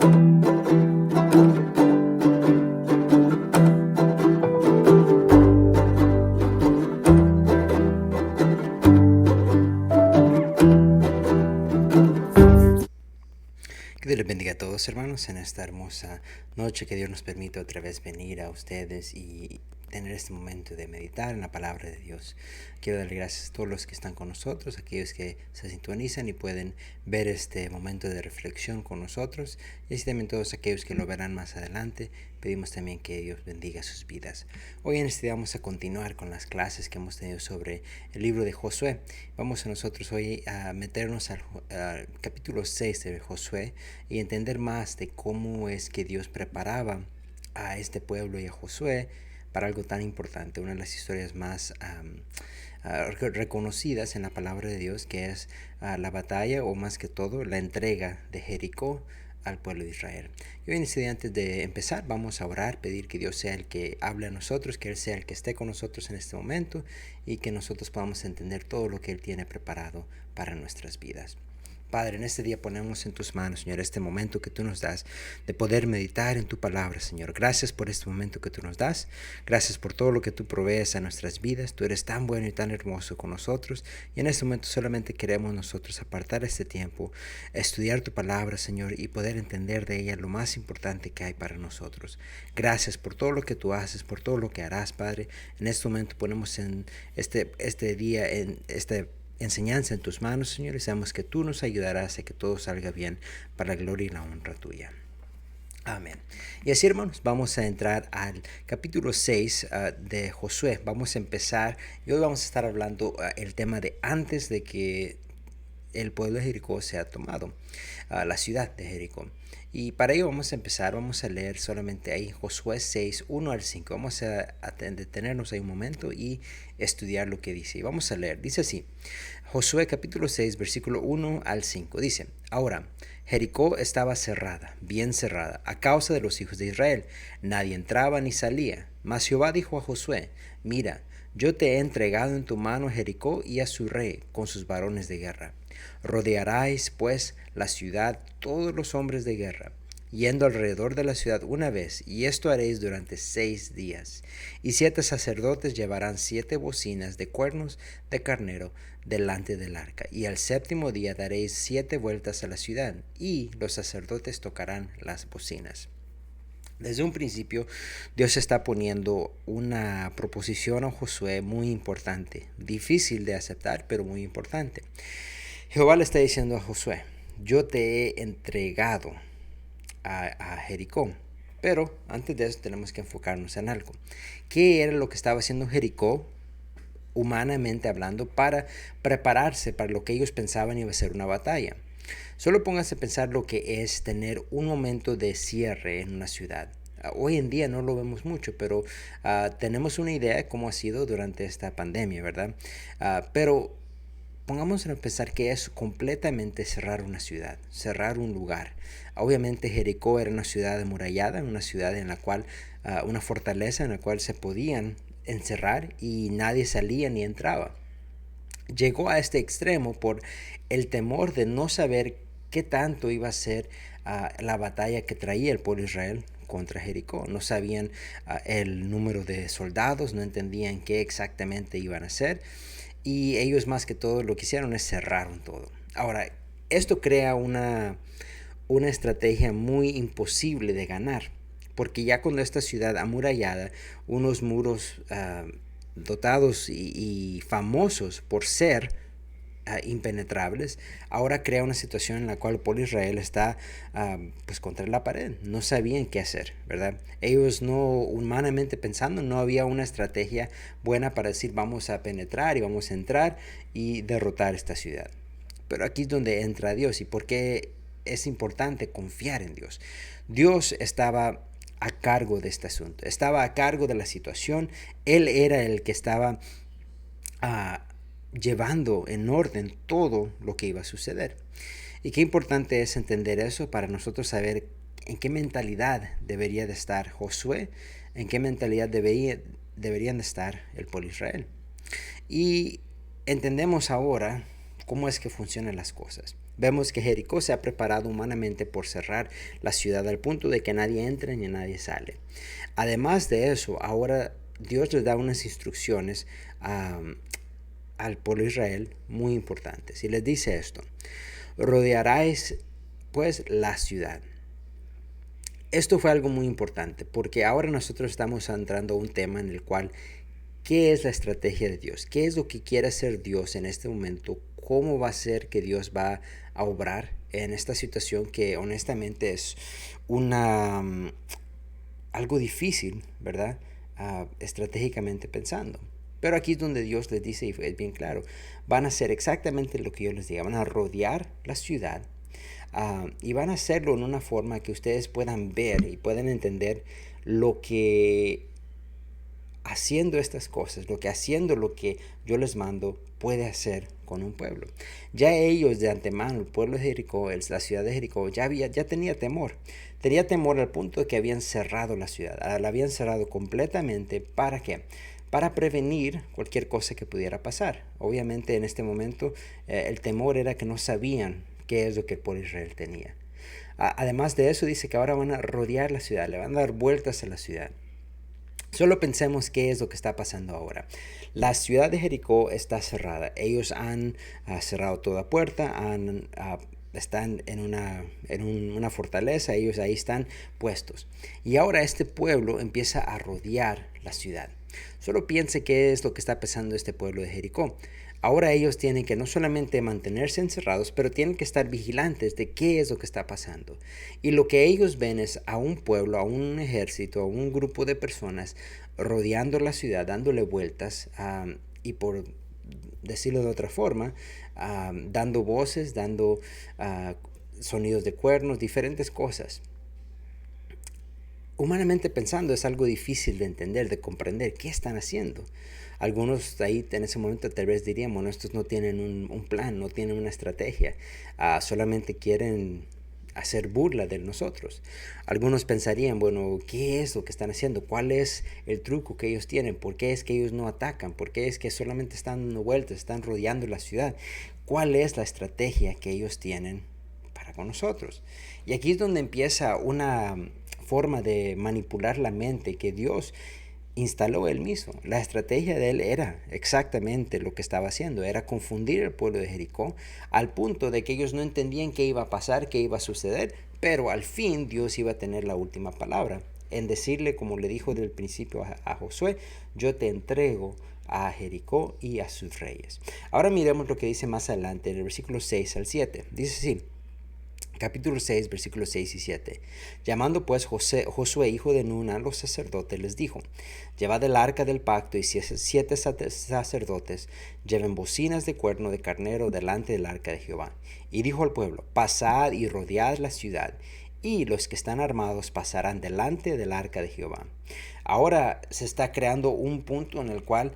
Que Dios les bendiga a todos, hermanos, en esta hermosa noche que Dios nos permite otra vez venir a ustedes y tener este momento de meditar en la palabra de Dios. Quiero darle gracias a todos los que están con nosotros, aquellos que se sintonizan y pueden ver este momento de reflexión con nosotros, y así también todos aquellos que lo verán más adelante. Pedimos también que Dios bendiga sus vidas. Hoy en este día vamos a continuar con las clases que hemos tenido sobre el libro de Josué. Vamos a nosotros hoy a meternos al capítulo 6 de Josué y entender más de cómo es que Dios preparaba a este pueblo y a Josué para algo tan importante, una de las historias más reconocidas en la palabra de Dios, que es la batalla, o más que todo la entrega de Jericó al pueblo de Israel. Y hoy en este día, antes de empezar, vamos a orar, pedir que Dios sea el que hable a nosotros, que Él sea el que esté con nosotros en este momento y que nosotros podamos entender todo lo que Él tiene preparado para nuestras vidas. Padre, en este día ponemos en tus manos, Señor, este momento que tú nos das de poder meditar en tu palabra, Señor. Gracias por este momento que tú nos das. Gracias por todo lo que tú provees a nuestras vidas. Tú eres tan bueno y tan hermoso con nosotros. Y en este momento solamente queremos nosotros apartar este tiempo, estudiar tu palabra, Señor, y poder entender de ella lo más importante que hay para nosotros. Gracias por todo lo que tú haces, por todo lo que harás, Padre. En este momento ponemos en este día, en este enseñanza en tus manos, Señor, y sabemos que tú nos ayudarás a que todo salga bien para la gloria y la honra tuya. Amén. Y así, hermanos, vamos a entrar al capítulo 6 de Josué. Vamos a empezar y hoy vamos a estar hablando el tema de antes de que el pueblo de Jericó sea tomado, la ciudad de Jericó. Y para ello vamos a empezar, vamos a leer solamente ahí Josué 6, 1 al 5. Vamos a detenernos ahí un momento y estudiar lo que dice. Y vamos a leer, dice así, Josué capítulo 6, versículo 1 al 5. Dice, ahora, Jericó estaba cerrada, bien cerrada, a causa de los hijos de Israel. Nadie entraba ni salía. Mas Jehová dijo a Josué, mira, yo te he entregado en tu mano a Jericó y a su rey con sus varones de guerra. Rodearáis, pues, la ciudad todos los hombres de guerra, yendo alrededor de la ciudad una vez, y esto haréis durante 6 días. Y 7 sacerdotes llevarán 7 bocinas de cuernos de carnero delante del arca, y al 7º día daréis 7 vueltas a la ciudad, y los sacerdotes tocarán las bocinas. Desde un principio, Dios está poniendo una proposición a Josué muy importante, difícil de aceptar, pero muy importante. Jehová le está diciendo a Josué, yo te he entregado a Jericó. Pero antes de eso tenemos que enfocarnos en algo. ¿Qué era lo que estaba haciendo Jericó, humanamente hablando, para prepararse para lo que ellos pensaban iba a ser una batalla? Solo pónganse a pensar lo que es tener un momento de cierre en una ciudad. Hoy en día no lo vemos mucho, pero tenemos una idea de cómo ha sido durante esta pandemia, ¿verdad? Pero pongamos a pensar que es completamente cerrar una ciudad, cerrar un lugar. Obviamente Jericó era una ciudad amurallada, una ciudad en la cual, una fortaleza en la cual se podían encerrar y nadie salía ni entraba. Llegó a este extremo por el temor de no saber qué tanto iba a ser la batalla que traía el pueblo de Israel contra Jericó. No sabían el número de soldados, no entendían qué exactamente iban a hacer. Y ellos más que todo lo que hicieron es cerraron todo. Ahora, esto crea una estrategia muy imposible de ganar. Porque ya cuando esta ciudad amurallada, unos muros dotados y famosos por ser impenetrables, ahora crea una situación en la cual el pueblo de Israel está pues contra la pared. No sabían qué hacer, ¿verdad? Ellos, no humanamente pensando, no había una estrategia buena para decir vamos a penetrar y vamos a entrar y derrotar esta ciudad. Pero aquí es donde entra Dios y por qué es importante confiar en Dios. Dios estaba a cargo de este asunto, estaba a cargo de la situación. Él era el que estaba llevando en orden todo lo que iba a suceder. Y qué importante es entender eso para nosotros saber en qué mentalidad debería de estar Josué, en qué mentalidad deberían de estar el pueblo de Israel. Y entendemos ahora cómo es que funcionan las cosas. Vemos que Jericó se ha preparado humanamente por cerrar la ciudad al punto de que nadie entra ni nadie sale. Además de eso, ahora Dios les da unas instrucciones al pueblo de Israel muy importantes. Y les dice esto: rodearáis pues la ciudad. Esto fue algo muy importante porque ahora nosotros estamos entrando a un tema en el cual, ¿qué es la estrategia de Dios? ¿Qué es lo que quiere hacer Dios en este momento? ¿Cómo va a ser que Dios va a obrar en esta situación que honestamente es una algo difícil, ¿verdad? Estratégicamente pensando. Pero aquí es donde Dios les dice, y es bien claro, van a hacer exactamente lo que yo les diga, van a rodear la ciudad y van a hacerlo en una forma que ustedes puedan ver y puedan entender lo que haciendo estas cosas, haciendo lo que yo les mando, puede hacer con un pueblo. Ya ellos de antemano, el pueblo de Jericó, la ciudad de Jericó, ya tenía temor. Tenía temor al punto de que habían cerrado la ciudad. La habían cerrado completamente. ¿Para qué? Para prevenir cualquier cosa que pudiera pasar. Obviamente en este momento el temor era que no sabían qué es lo que el pueblo de Israel tenía. Además de eso, dice que ahora van a rodear la ciudad, le van a dar vueltas a la ciudad. Solo pensemos qué es lo que está pasando ahora. La ciudad de Jericó está cerrada. Ellos han cerrado toda puerta, están en una fortaleza, ellos ahí están puestos. Y ahora este pueblo empieza a rodear la ciudad. Solo piense qué es lo que está pasando este pueblo de Jericó. Ahora ellos tienen que no solamente mantenerse encerrados, pero tienen que estar vigilantes de qué es lo que está pasando. Y lo que ellos ven es a un pueblo, a un ejército, a un grupo de personas rodeando la ciudad, dándole vueltas y por decirlo de otra forma, dando voces, dando sonidos de cuernos, diferentes cosas. Humanamente pensando es algo difícil de entender, de comprender qué están haciendo. Algunos ahí en ese momento tal vez dirían, bueno, estos no tienen un plan, no tienen una estrategia, solamente quieren hacer burla de nosotros. Algunos pensarían, bueno, ¿qué es lo que están haciendo? ¿Cuál es el truco que ellos tienen? ¿Por qué es que ellos no atacan? ¿Por qué es que solamente están dando vueltas, están rodeando la ciudad? ¿Cuál es la estrategia que ellos tienen para con nosotros? Y aquí es donde empieza una forma de manipular la mente que Dios instaló él mismo. La estrategia de él era exactamente lo que estaba haciendo, era confundir al pueblo de Jericó al punto de que ellos no entendían qué iba a pasar, qué iba a suceder, pero al fin Dios iba a tener la última palabra en decirle, como le dijo del principio a Josué, yo te entrego a Jericó y a sus reyes. Ahora miremos lo que dice más adelante en el versículo 6 al 7. Dice así: capítulo 6, versículos 6 y 7. Llamando pues Josué, hijo de Nun, a los sacerdotes, les dijo: llevad el arca del pacto, y 7 sacerdotes lleven bocinas de cuerno de carnero delante del arca de Jehová. Y dijo al pueblo: pasad y rodead la ciudad, y los que están armados pasarán delante del arca de Jehová. Ahora se está creando un punto en el cual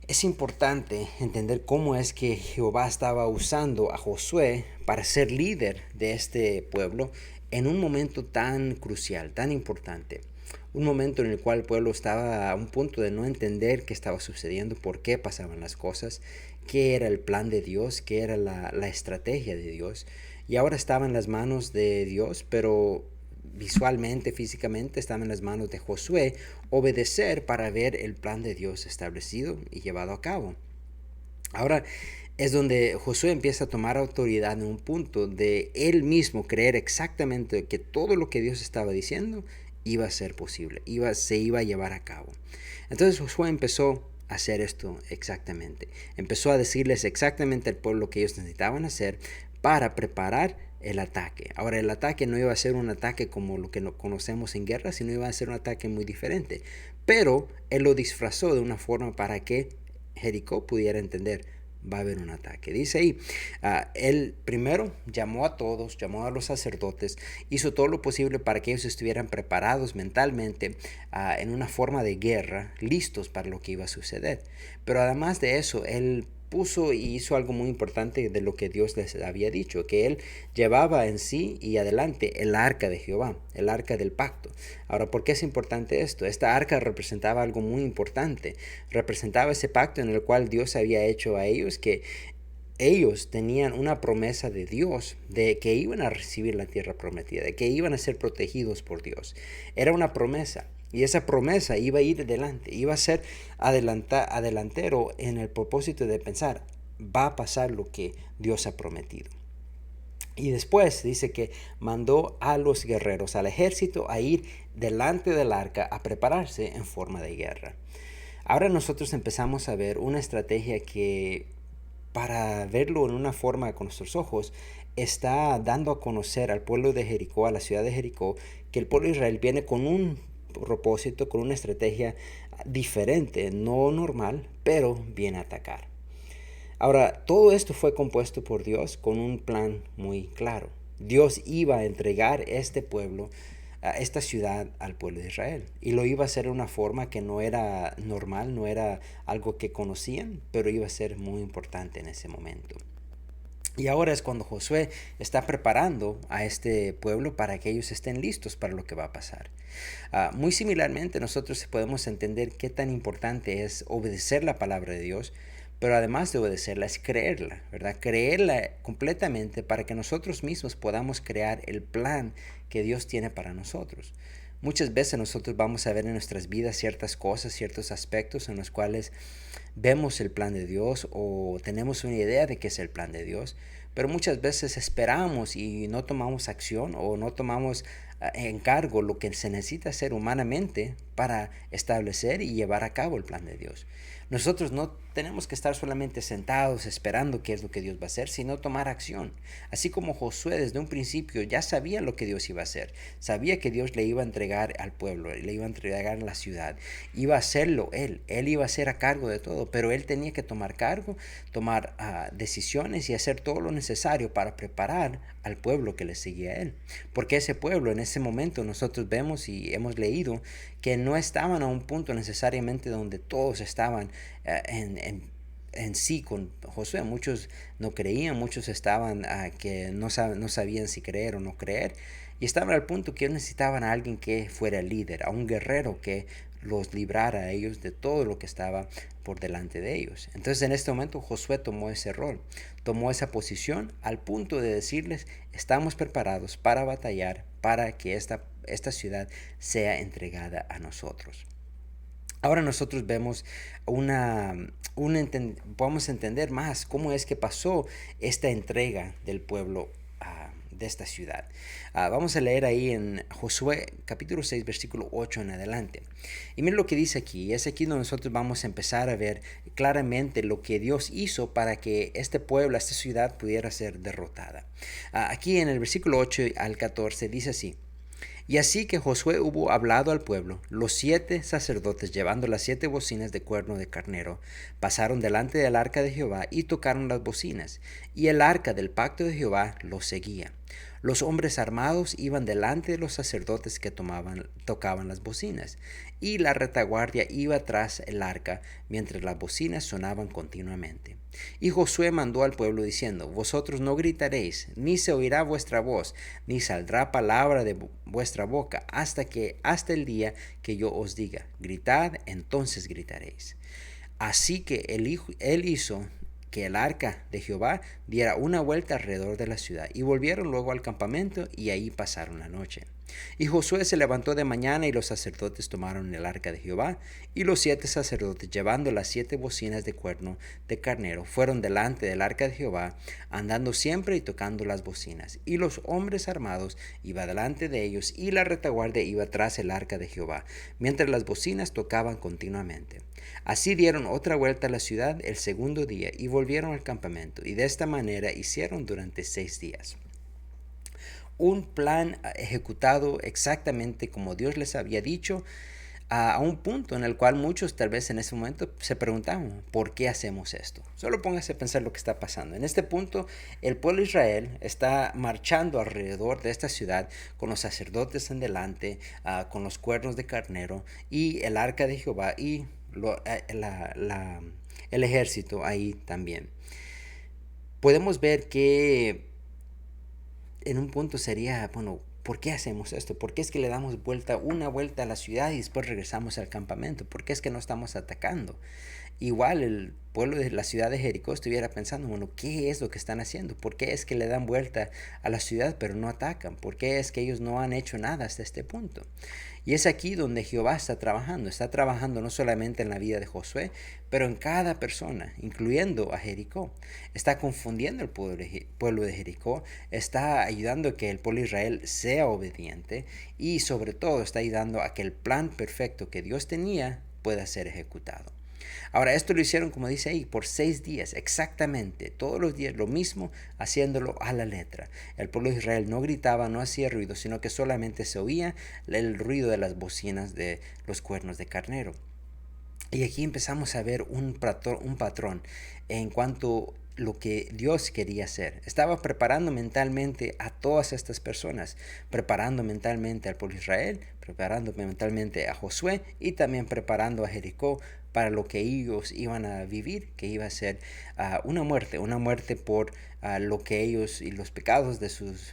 es importante entender cómo es que Jehová estaba usando a Josué para ser líder de este pueblo en un momento tan crucial, tan importante. Un momento en el cual el pueblo estaba a un punto de no entender qué estaba sucediendo, por qué pasaban las cosas, qué era el plan de Dios, qué era la estrategia de Dios. Y ahora estaba en las manos de Dios, pero visualmente, físicamente, estaba en las manos de Josué obedecer para ver el plan de Dios establecido y llevado a cabo. Ahora es donde Josué empieza a tomar autoridad en un punto de él mismo creer exactamente que todo lo que Dios estaba diciendo iba a ser posible, se iba a llevar a cabo. Entonces Josué empezó a hacer esto exactamente. Empezó a decirles exactamente al pueblo lo que ellos necesitaban hacer para preparar el ataque. Ahora, el ataque no iba a ser un ataque como lo que conocemos en guerra, sino iba a ser un ataque muy diferente. Pero él lo disfrazó de una forma para que Jericó pudiera entender: va a haber un ataque. Dice ahí, él primero llamó a todos, llamó a los sacerdotes, hizo todo lo posible para que ellos estuvieran preparados mentalmente en una forma de guerra, listos para lo que iba a suceder. Pero además de eso, él puso y hizo algo muy importante de lo que Dios les había dicho, que él llevaba en sí y adelante el arca de Jehová, el arca del pacto. Ahora, ¿por qué es importante esto? Esta arca representaba algo muy importante, representaba ese pacto en el cual Dios había hecho a ellos, que ellos tenían una promesa de Dios de que iban a recibir la tierra prometida, de que iban a ser protegidos por Dios. Era una promesa. Y esa promesa iba a ir adelante, iba a ser adelantero en el propósito de pensar, va a pasar lo que Dios ha prometido. Y después dice que mandó a los guerreros, al ejército, a ir delante del arca a prepararse en forma de guerra. Ahora nosotros empezamos a ver una estrategia que, para verlo en una forma con nuestros ojos, está dando a conocer al pueblo de Jericó, a la ciudad de Jericó, que el pueblo de Israel viene con un propósito, con una estrategia diferente, no normal, pero viene a atacar. Ahora, todo esto fue compuesto por Dios con un plan muy claro. Dios iba a entregar este pueblo, a esta ciudad, al pueblo de Israel. Y lo iba a hacer de una forma que no era normal, no era algo que conocían, pero iba a ser muy importante en ese momento. Y ahora es cuando Josué está preparando a este pueblo para que ellos estén listos para lo que va a pasar. Muy similarmente, nosotros podemos entender qué tan importante es obedecer la palabra de Dios, pero además de obedecerla es creerla, ¿verdad? Creerla completamente para que nosotros mismos podamos crear el plan que Dios tiene para nosotros. Muchas veces nosotros vamos a ver en nuestras vidas ciertas cosas, ciertos aspectos en los cuales vemos el plan de Dios o tenemos una idea de qué es el plan de Dios, pero muchas veces esperamos y no tomamos acción o no tomamos en cargo lo que se necesita hacer humanamente para establecer y llevar a cabo el plan de Dios. Nosotros no tenemos que estar solamente sentados esperando qué es lo que Dios va a hacer, sino tomar acción. Así como Josué desde un principio ya sabía lo que Dios iba a hacer, sabía que Dios le iba a entregar al pueblo, le iba a entregar la ciudad, iba a hacerlo él iba a ser a cargo de todo, pero él tenía que tomar cargo, tomar decisiones y hacer todo lo necesario para preparar al pueblo que le seguía a él. Porque ese pueblo en ese momento nosotros vemos y hemos leído que no estaban a un punto necesariamente donde todos estaban en sí con Josué. Muchos no creían, muchos estaban que no sabían si creer o no creer, y estaban al punto que ellos necesitaban a alguien que fuera el líder, a un guerrero que los librara a ellos de todo lo que estaba por delante de ellos. Entonces en este momento Josué tomó ese rol, tomó esa posición al punto de decirles, estamos preparados para batallar, para que esta ciudad sea entregada a nosotros. Ahora nosotros vemos podemos entender más cómo es que pasó esta entrega del pueblo de esta ciudad. Vamos a leer ahí en Josué capítulo 6 versículo 8 en adelante. Y miren lo que dice aquí. Es aquí donde nosotros vamos a empezar a ver claramente lo que Dios hizo para que este pueblo, esta ciudad pudiera ser derrotada. Aquí en el versículo 8 al 14 dice así. Y así que Josué hubo hablado al pueblo, los 7 sacerdotes llevando las 7 bocinas de cuerno de carnero, pasaron delante del arca de Jehová y tocaron las bocinas, y el arca del pacto de Jehová los seguía. Los hombres armados iban delante de los sacerdotes que tocaban las bocinas, y la retaguardia iba tras el arca, mientras las bocinas sonaban continuamente. Y Josué mandó al pueblo diciendo, vosotros no gritaréis, ni se oirá vuestra voz, ni saldrá palabra de vuestra boca, hasta el día que yo os diga, gritad, entonces gritaréis. Así que él hizo que el arca de Jehová diera una vuelta alrededor de la ciudad, y volvieron luego al campamento, y ahí pasaron la noche. Y Josué se levantó de mañana, y los sacerdotes tomaron el arca de Jehová, y los 7 sacerdotes, llevando las 7 bocinas de cuerno de carnero, fueron delante del arca de Jehová, andando siempre y tocando las bocinas. Y los hombres armados iban delante de ellos, y la retaguardia iba tras el arca de Jehová, mientras las bocinas tocaban continuamente. Así dieron otra vuelta a la ciudad el segundo día, y volvieron al campamento, y de esta manera hicieron durante 6 días. Un plan ejecutado exactamente como Dios les había dicho, a un punto en el cual muchos tal vez en ese momento se preguntaban, ¿por qué hacemos esto? Solo póngase a pensar lo que está pasando. En este punto, el pueblo de Israel está marchando alrededor de esta ciudad con los sacerdotes en delante, con los cuernos de carnero y el arca de Jehová y el ejército ahí también. Podemos ver que en un punto sería, bueno, ¿por qué hacemos esto? ¿Por qué es que le damos una vuelta a la ciudad y después regresamos al campamento? ¿Por qué es que no estamos atacando? igual el pueblo de la ciudad de Jericó estuviera pensando, bueno, ¿qué es lo que están haciendo? ¿Por qué es que le dan vuelta a la ciudad pero no atacan? ¿Por qué es que ellos no han hecho nada hasta este punto? Y es aquí donde Jehová está trabajando no solamente en la vida de Josué, pero en cada persona, incluyendo a Jericó. Está confundiendo al pueblo de Jericó, está ayudando a que el pueblo de Israel sea obediente y sobre todo está ayudando a que el plan perfecto que Dios tenía pueda ser ejecutado. Ahora, esto lo hicieron, como dice ahí, por 6 días, exactamente, todos los días lo mismo, haciéndolo a la letra. El pueblo de Israel no gritaba, no hacía ruido, sino que solamente se oía el ruido de las bocinas de los cuernos de carnero. Y aquí empezamos a ver un patrón en cuanto a lo que Dios quería hacer. Estaba preparando mentalmente a todas estas personas, preparando mentalmente al pueblo de Israel, preparando mentalmente a Josué y también preparando a Jericó para lo que ellos iban a vivir, que iba a ser una muerte por lo que ellos y los pecados de sus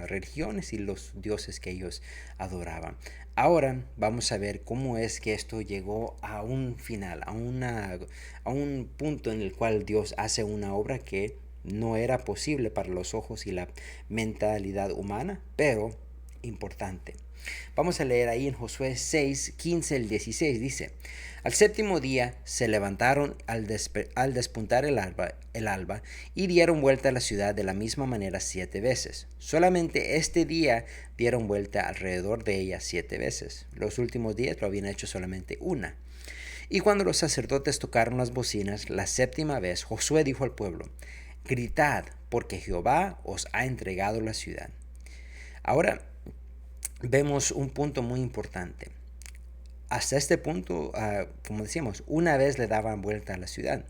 religiones y los dioses que ellos adoraban. Ahora vamos a ver cómo es que esto llegó a un final, a un punto en el cual Dios hace una obra que no era posible para los ojos y la mentalidad humana, pero importante. Vamos a leer ahí en Josué 6, 15 al 16, dice: Al séptimo día se levantaron al despuntar el alba y dieron vuelta a la ciudad de la misma manera 7 veces. Solamente este día dieron vuelta alrededor de ella 7 veces. Los últimos días lo habían hecho solamente una. Y cuando los sacerdotes tocaron las bocinas la séptima vez, Josué dijo al pueblo: Gritad, porque Jehová os ha entregado la ciudad. Ahora vemos un punto muy importante. Hasta este punto, como decíamos, una vez le daban vuelta a la ciudad.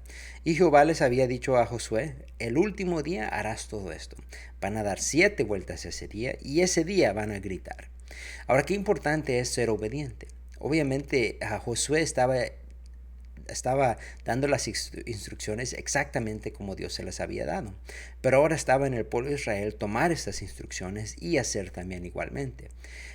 Y Jehová les había dicho a Josué: el último día harás todo esto. Van a dar 7 vueltas ese día y ese día van a gritar. Ahora, qué importante es ser obediente. Obviamente, Josué estaba dando las instrucciones exactamente como Dios se las había dado. Pero ahora estaba en el pueblo de Israel tomar estas instrucciones y hacer también igualmente.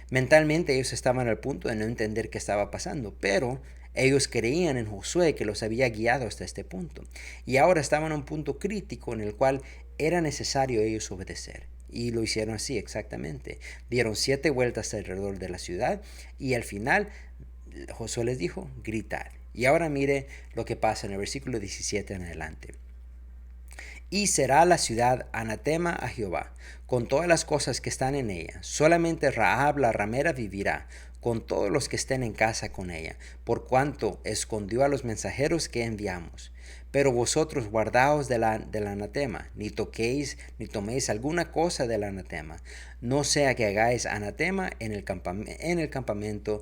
Mentalmente ellos estaban al punto de no entender qué estaba pasando, pero ellos creían en Josué que los había guiado hasta este punto. Y ahora estaban a un punto crítico en el cual era necesario ellos obedecer. Y lo hicieron así exactamente. Dieron 7 vueltas alrededor de la ciudad y al final Josué les dijo: gritar. Y ahora mire lo que pasa en el versículo 17 en adelante. Y será la ciudad anatema a Jehová, con todas las cosas que están en ella. Solamente Rahab la ramera vivirá, con todos los que estén en casa con ella, por cuanto escondió a los mensajeros que enviamos. Pero vosotros guardaos del anatema, ni toquéis ni toméis alguna cosa del anatema, no sea que hagáis anatema en el campamento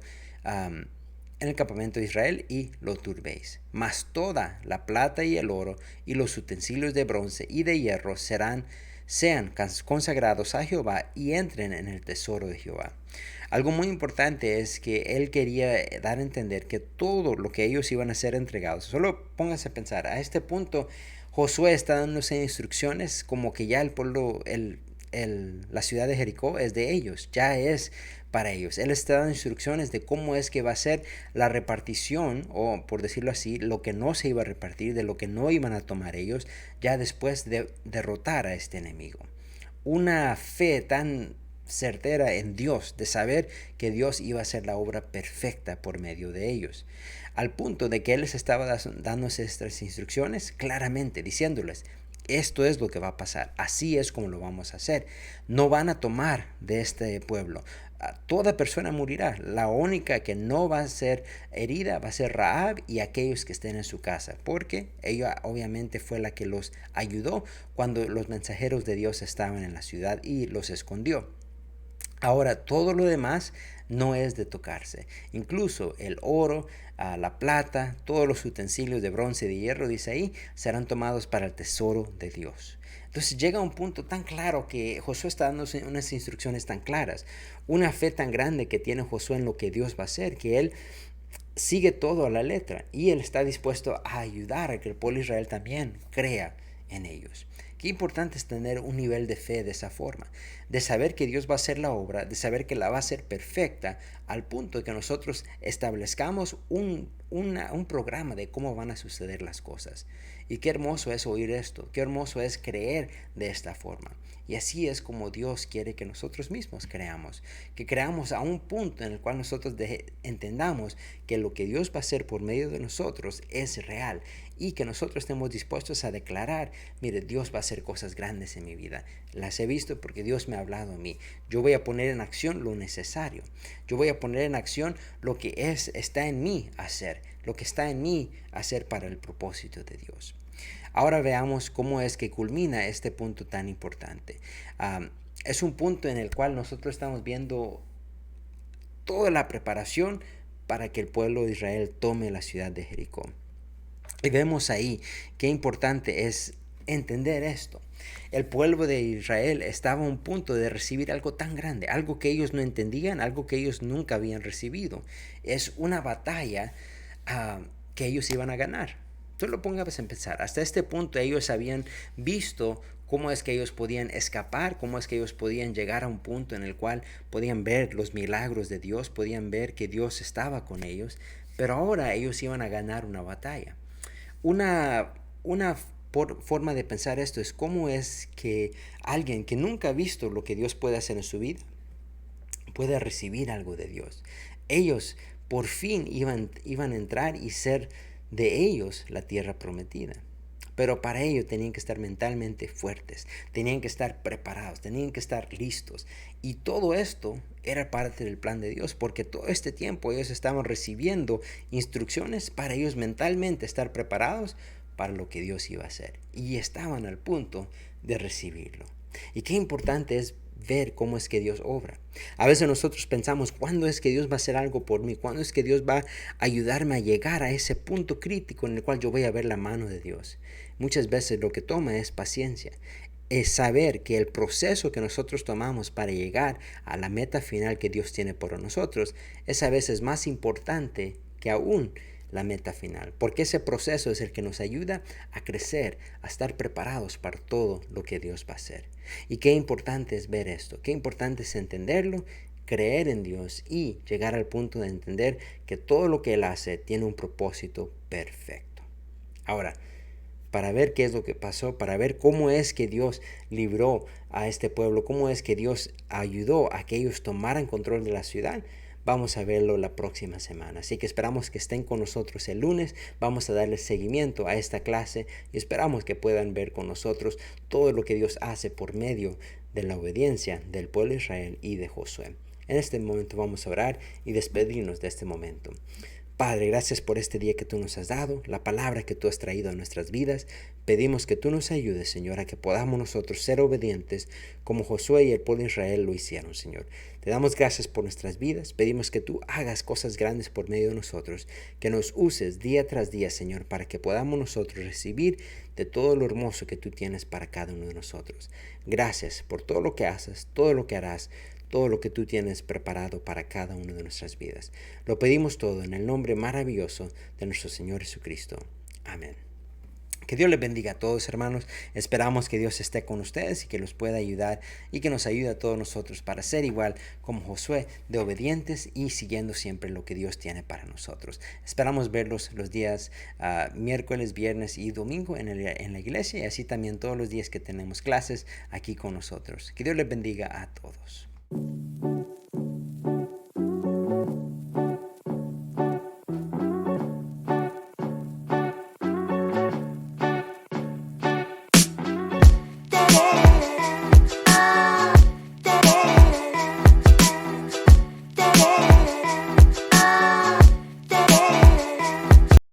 de Israel y lo turbéis. Mas toda la plata y el oro y los utensilios de bronce y de hierro sean consagrados a Jehová y entren en el tesoro de Jehová. Algo muy importante es que él quería dar a entender que todo lo que ellos iban a ser entregados. Solo pónganse a pensar, a este punto Josué está dándose instrucciones como que ya el pueblo, la ciudad de Jericó es de ellos, ya es para ellos. Él está dando instrucciones de cómo es que va a ser la repartición, o por decirlo así, lo que no se iba a repartir, de lo que no iban a tomar ellos, ya después de derrotar a este enemigo. Una fe tan certera en Dios, de saber que Dios iba a hacer la obra perfecta por medio de ellos, al punto de que Él les estaba dando estas instrucciones claramente, diciéndoles: esto es lo que va a pasar, así es como lo vamos a hacer, no van a tomar de este pueblo, toda persona morirá, la única que no va a ser herida va a ser Rahab y aquellos que estén en su casa, porque ella obviamente fue la que los ayudó cuando los mensajeros de Dios estaban en la ciudad y los escondió. Ahora, todo lo demás no es de tocarse. Incluso el oro, la plata, todos los utensilios de bronce y de hierro, dice ahí, serán tomados para el tesoro de Dios. Entonces llega un punto tan claro que Josué está dando unas instrucciones tan claras, una fe tan grande que tiene Josué en lo que Dios va a hacer, que él sigue todo a la letra y él está dispuesto a ayudar a que el pueblo de Israel también crea en ellos. Qué importante es tener un nivel de fe de esa forma, de saber que Dios va a hacer la obra, de saber que la va a hacer perfecta, al punto de que nosotros establezcamos un programa de cómo van a suceder las cosas. Y qué hermoso es oír esto, qué hermoso es creer de esta forma. Y así es como Dios quiere que nosotros mismos creamos, que creamos a un punto en el cual nosotros entendamos que lo que Dios va a hacer por medio de nosotros es real y que nosotros estemos dispuestos a declarar, mire, Dios va a hacer cosas grandes en mi vida. Las he visto porque Dios me ha hablado a mí. Yo voy a poner en acción lo necesario. Yo voy a poner en acción lo que está en mí hacer, lo que está en mí hacer para el propósito de Dios. Ahora veamos cómo es que culmina este punto tan importante. Es un punto en el cual nosotros estamos viendo toda la preparación para que el pueblo de Israel tome la ciudad de Jericó. Y vemos ahí qué importante es entender esto. El pueblo de Israel estaba a un punto de recibir algo tan grande, algo que ellos no entendían, algo que ellos nunca habían recibido. Es una batalla que ellos iban a ganar. Solo póngase a pensar, hasta este punto ellos habían visto cómo es que ellos podían escapar, cómo es que ellos podían llegar a un punto en el cual podían ver los milagros de Dios, podían ver que Dios estaba con ellos, pero ahora ellos iban a ganar una batalla. Una forma de pensar esto es cómo es que alguien que nunca ha visto lo que Dios puede hacer en su vida puede recibir algo de Dios. Ellos por fin iban a entrar y ser de ellos la tierra prometida. Pero para ello tenían que estar mentalmente fuertes, tenían que estar preparados, tenían que estar listos. Y todo esto era parte del plan de Dios, porque todo este tiempo ellos estaban recibiendo instrucciones para ellos mentalmente estar preparados para lo que Dios iba a hacer. Y estaban al punto de recibirlo. Y qué importante es ver cómo es que Dios obra. A veces nosotros pensamos, ¿cuándo es que Dios va a hacer algo por mí? ¿Cuándo es que Dios va a ayudarme a llegar a ese punto crítico en el cual yo voy a ver la mano de Dios? Muchas veces lo que toma es paciencia. Es saber que el proceso que nosotros tomamos para llegar a la meta final que Dios tiene por nosotros es a veces más importante que aún la meta final, porque ese proceso es el que nos ayuda a crecer, a estar preparados para todo lo que Dios va a hacer. Y qué importante es ver esto, qué importante es entenderlo, creer en Dios y llegar al punto de entender que todo lo que Él hace tiene un propósito perfecto. Ahora, para ver qué es lo que pasó, para ver cómo es que Dios libró a este pueblo, cómo es que Dios ayudó a que ellos tomaran control de la ciudad, vamos a verlo la próxima semana. Así que esperamos que estén con nosotros el lunes. Vamos a darle seguimiento a esta clase y esperamos que puedan ver con nosotros todo lo que Dios hace por medio de la obediencia del pueblo de Israel y de Josué. En este momento vamos a orar y despedirnos de este momento. Padre, gracias por este día que tú nos has dado, la palabra que tú has traído a nuestras vidas. Pedimos que tú nos ayudes, Señor, a que podamos nosotros ser obedientes como Josué y el pueblo de Israel lo hicieron, Señor. Te damos gracias por nuestras vidas. Pedimos que tú hagas cosas grandes por medio de nosotros, que nos uses día tras día, Señor, para que podamos nosotros recibir de todo lo hermoso que tú tienes para cada uno de nosotros. Gracias por todo lo que haces, todo lo que harás, todo lo que tú tienes preparado para cada una de nuestras vidas. Lo pedimos todo en el nombre maravilloso de nuestro Señor Jesucristo. Amén. Que Dios les bendiga a todos, hermanos. Esperamos que Dios esté con ustedes y que los pueda ayudar y que nos ayude a todos nosotros para ser igual como Josué, de obedientes y siguiendo siempre lo que Dios tiene para nosotros. Esperamos verlos los días miércoles, viernes y domingo en la iglesia y así también todos los días que tenemos clases aquí con nosotros. Que Dios les bendiga a todos.